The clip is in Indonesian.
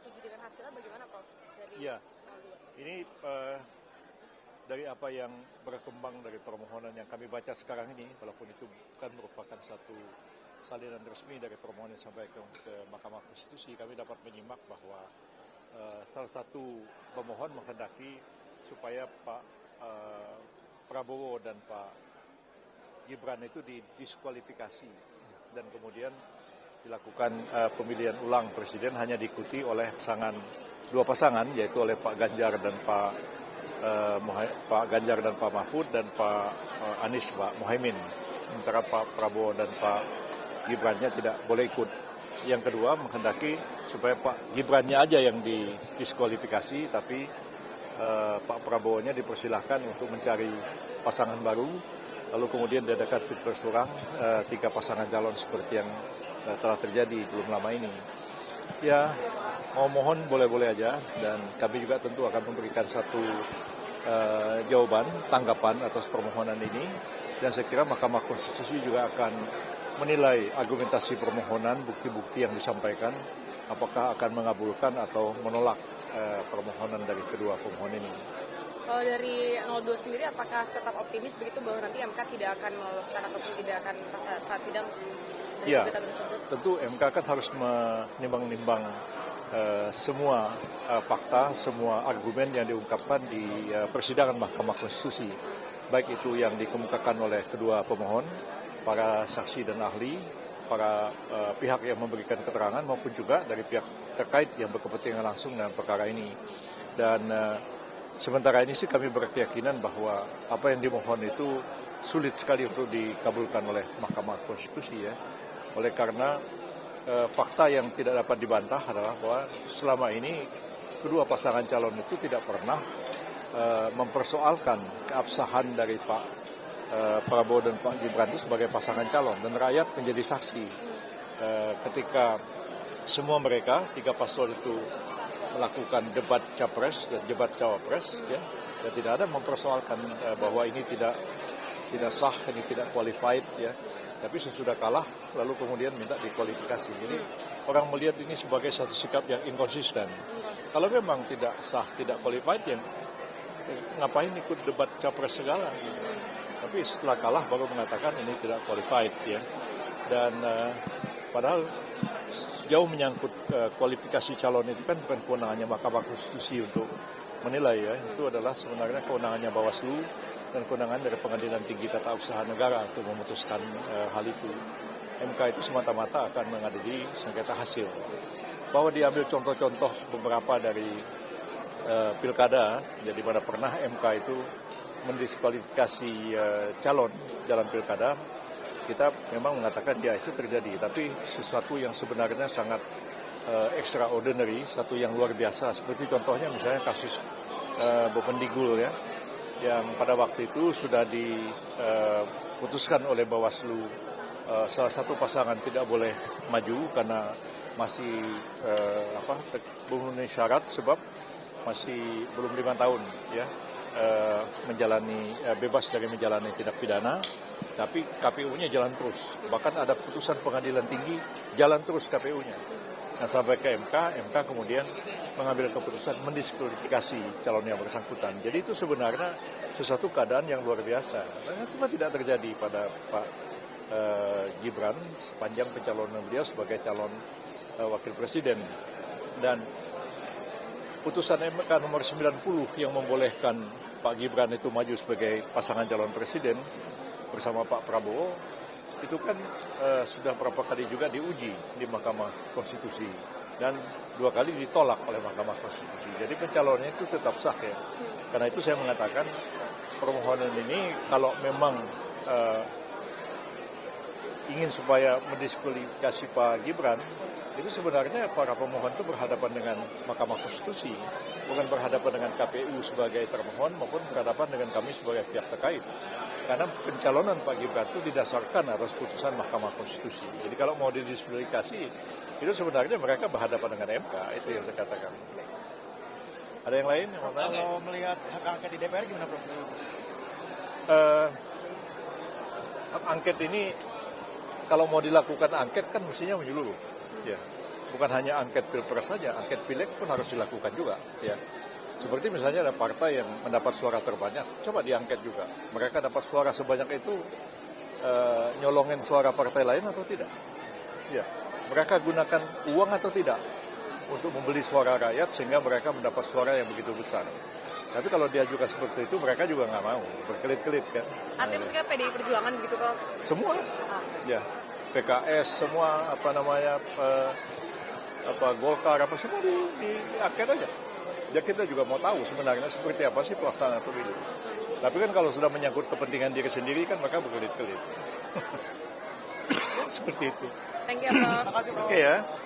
setuju dengan hasilnya bagaimana Prof? Iya, ini dari apa yang berkembang dari permohonan yang kami baca sekarang ini, walaupun itu bukan merupakan satu salinan resmi dari permohonan yang sampai ke Mahkamah Konstitusi, kami dapat menyimak bahwa salah satu pemohon menghendaki supaya Pak Prabowo dan Pak Gibran itu didiskualifikasi dan kemudian dilakukan pemilihan ulang presiden hanya diikuti oleh dua pasangan, yaitu oleh Pak Ganjar dan Pak Mahfud dan Pak Anies Pak Muhaimin. Sementara Pak Prabowo dan Pak Gibrannya tidak boleh ikut. Yang kedua menghendaki supaya Pak Gibrannya aja yang didiskualifikasi, tapi Pak Prabowo-nya dipersilahkan untuk mencari pasangan baru. Lalu kemudian diadakan pilpres ulang 3 pasangan calon seperti yang telah terjadi belum lama ini. Ya, mau mohon boleh-boleh aja, dan kami juga tentu akan memberikan satu jawaban, tanggapan atas permohonan ini, dan saya kira Mahkamah Konstitusi juga akan menilai argumentasi permohonan, bukti-bukti yang disampaikan, apakah akan mengabulkan atau menolak permohonan dari kedua pemohon ini. Kalau dari 02 sendiri, apakah tetap optimis begitu bahwa nanti MK tidak akan meloloskan ataupun tidak akan saat sidang? Ya, tentu MK kan harus menimbang-nimbang semua fakta, semua argumen yang diungkapkan di persidangan Mahkamah Konstitusi, baik itu yang dikemukakan oleh kedua pemohon, para saksi dan ahli, para pihak yang memberikan keterangan, maupun juga dari pihak terkait yang berkepentingan langsung dengan perkara ini. Dan sementara ini sih kami berkeyakinan bahwa apa yang dimohon itu sulit sekali untuk dikabulkan oleh Mahkamah Konstitusi, ya. Oleh karena fakta yang tidak dapat dibantah adalah bahwa selama ini kedua pasangan calon itu tidak pernah mempersoalkan keabsahan dari Pak Prabowo dan Pak Gibran itu sebagai pasangan calon, dan rakyat menjadi saksi ketika semua mereka 3 paslon itu melakukan debat capres dan debat cawapres, ya, dan tidak ada mempersoalkan bahwa ini tidak sah, ini tidak qualified, ya. Tapi sesudah kalah lalu kemudian minta dikualifikasi. Jadi orang melihat ini sebagai satu sikap yang inkonsisten. Kalau memang tidak sah, tidak qualified, ya ngapain ikut debat capres segala, gitu. Tapi setelah kalah baru mengatakan ini tidak qualified, ya. Dan padahal jauh menyangkut kualifikasi calon itu kan bukan kewenangannya Mahkamah Konstitusi untuk menilai, ya. Itu adalah sebenarnya kewenangannya Bawaslu dan kewenangan dari Pengadilan Tinggi Tata Usaha Negara untuk memutuskan hal itu. MK itu semata-mata akan mengadili sengketa hasil. Bahwa diambil contoh-contoh beberapa dari pilkada, jadi mana pernah MK itu mendiskualifikasi calon dalam pilkada, kita memang mengatakan ya itu terjadi, tapi sesuatu yang sebenarnya sangat extraordinary, satu yang luar biasa. Seperti contohnya misalnya kasus Bovendigul, ya, yang pada waktu itu sudah diputuskan oleh Bawaslu salah satu pasangan tidak boleh maju karena masih memenuhi syarat, sebab masih belum 5 tahun, ya, bebas dari menjalani tindak pidana, tapi KPU-nya jalan terus. Bahkan ada putusan Pengadilan Tinggi jalan terus KPU-nya. Nah, sampai ke MK kemudian mengambil keputusan mendiskualifikasi calon yang bersangkutan. Jadi itu sebenarnya sesuatu keadaan yang luar biasa. Dan itu tidak terjadi pada Pak Gibran sepanjang pencalonan beliau sebagai calon wakil presiden. Dan putusan MK nomor 90 yang membolehkan Pak Gibran itu maju sebagai pasangan calon presiden bersama Pak Prabowo, itu kan sudah berapa kali juga diuji di Mahkamah Konstitusi dan 2 kali ditolak oleh Mahkamah Konstitusi. Jadi pencalonnya itu tetap sah, ya. Karena itu saya mengatakan permohonan ini kalau memang ingin supaya mendiskualifikasi Pak Gibran, itu sebenarnya para pemohon itu berhadapan dengan Mahkamah Konstitusi, bukan berhadapan dengan KPU sebagai termohon maupun berhadapan dengan kami sebagai pihak terkait. Karena pencalonan Pak Gibran itu didasarkan atas putusan Mahkamah Konstitusi. Jadi kalau mau didiskualifikasi, itu sebenarnya mereka berhadapan dengan MK, itu yang saya katakan. Ada yang lain? Kalau melihat hak angket di DPR gimana, Prof? Hak angket ini, kalau mau dilakukan angket kan mestinya menyeluruh. Ya, Bukan hanya angket pilpres saja, angket pileg pun harus dilakukan juga. Ya. Seperti misalnya ada partai yang mendapat suara terbanyak, coba diangket juga. Mereka dapat suara sebanyak itu, nyolongin suara partai lain atau tidak? Ya. Mereka gunakan uang atau tidak untuk membeli suara rakyat sehingga mereka mendapat suara yang begitu besar. Tapi kalau dia juga seperti itu, mereka juga nggak mau, berkelit-kelit kan. Artinya maksudnya PDI Perjuangan begitu kalau Semua, ya, PKS semua Golkar semua diangket aja. Ya kita juga mau tahu sebenarnya seperti apa sih pelaksanaan pemilu. Tapi kan kalau sudah menyangkut kepentingan diri sendiri kan mereka berkelit-kelit. Seperti itu. Thank you, Prof. Makasih, Oke ya.